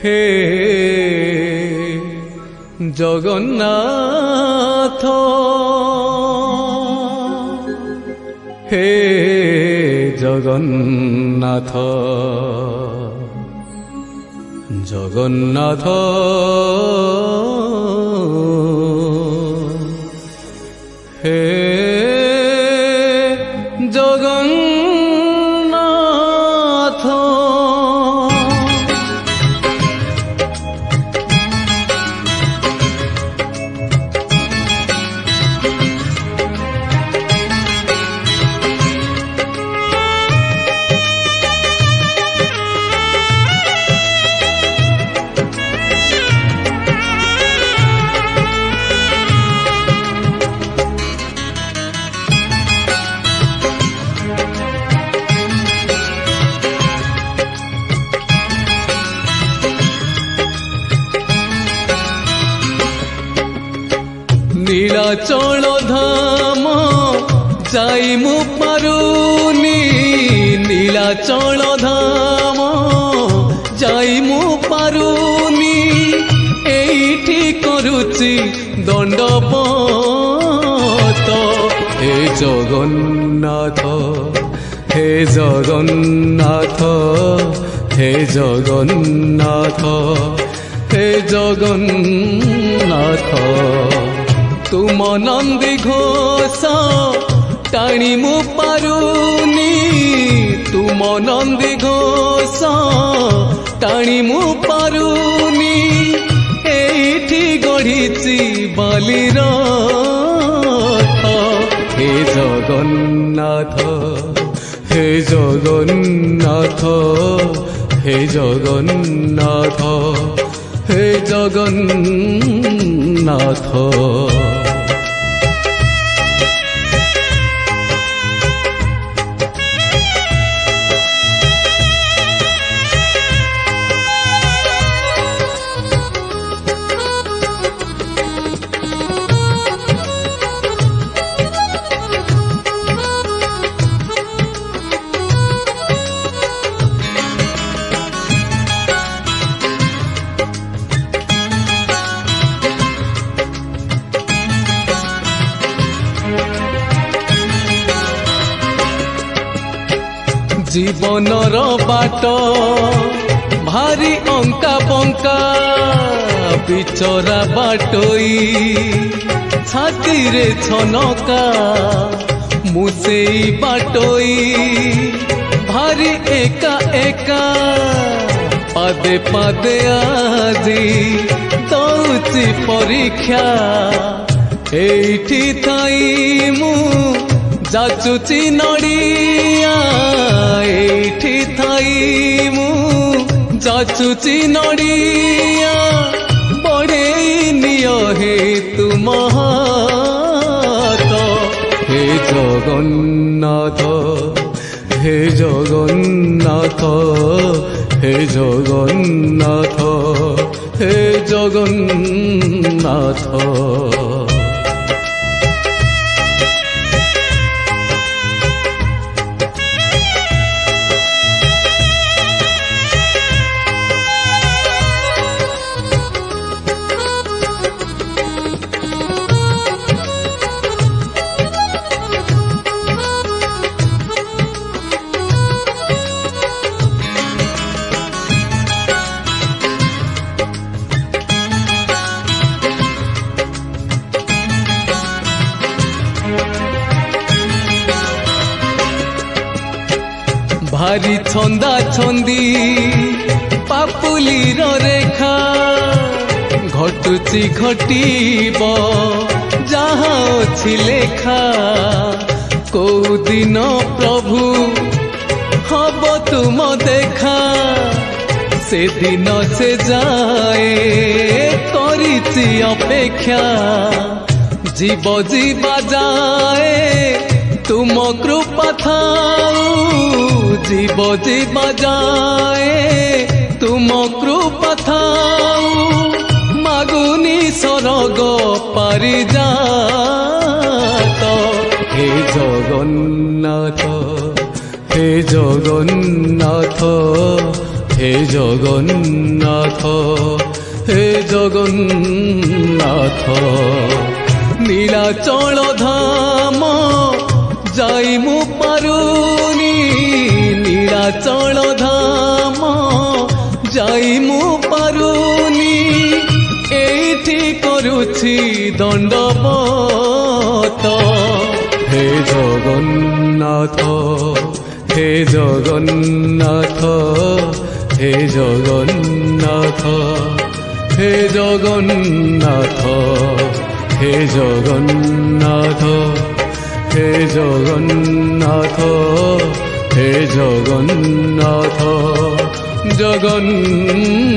हे जगन्नाथ हे जगन्नाथ जगन्नाथ हे जगन्नाथ नीलाचल धाम जाई मु पारुनी नीलाचल धाम जाई मु पारुनी एठी करुची दंडपत हे जगन्नाथ हे जगन्नाथ हे जगन्नाथ हे जगन्नाथ तुम नंदी घोष टाणी मु पारुनी तुम नंदी घोष टाणी मु पारुनी एठी गढ़ी बालीर हे जगन्नाथ हे जगन्नाथ हे जगन्नाथ हे जगन्नाथ जीवनर बाट भारी अंका बंका बिचरा बाटोई छाती रे छनका मुसेई बाटोई भारी एका एका पादे पादे आजी दौची परीक्षा एठी थाई मु जाचुची नड़िया एठी थाई मु जाचुची नड़िया बड़े नियो हे तुम हाथ हे जगन्नाथ हे जगन्नाथ हे जगन्नाथ हे जगन्नाथ भारी छंदा छंदी पापुलीर रेखा घटुची घटीब जहाँ अछि लेखा को दिन प्रभु हब तुम देखा से दिन से जाए करिछि अपेक्षा जीव जीवा जाए तुम कृपा थाऊ जीव जीवा जाए तुम कृपा थाऊ मागुनी सरग पारिजात हे जगन्नाथ হে জগন্নাথ হে জগন্নাথ হে জগন্নাথ নীলাচল ধাম যাই মু পারুনি নীলাচল ধাম যাই মু পারুনি এইটি করুছি দণ্ডবত হে জগন্নাথ হে জগন্নাথ হে জগন্নাথ হে জগন্নাথ হে জগন্নাথ হে জগন্নাথ হে জগন্নাথ জগন্নাথ।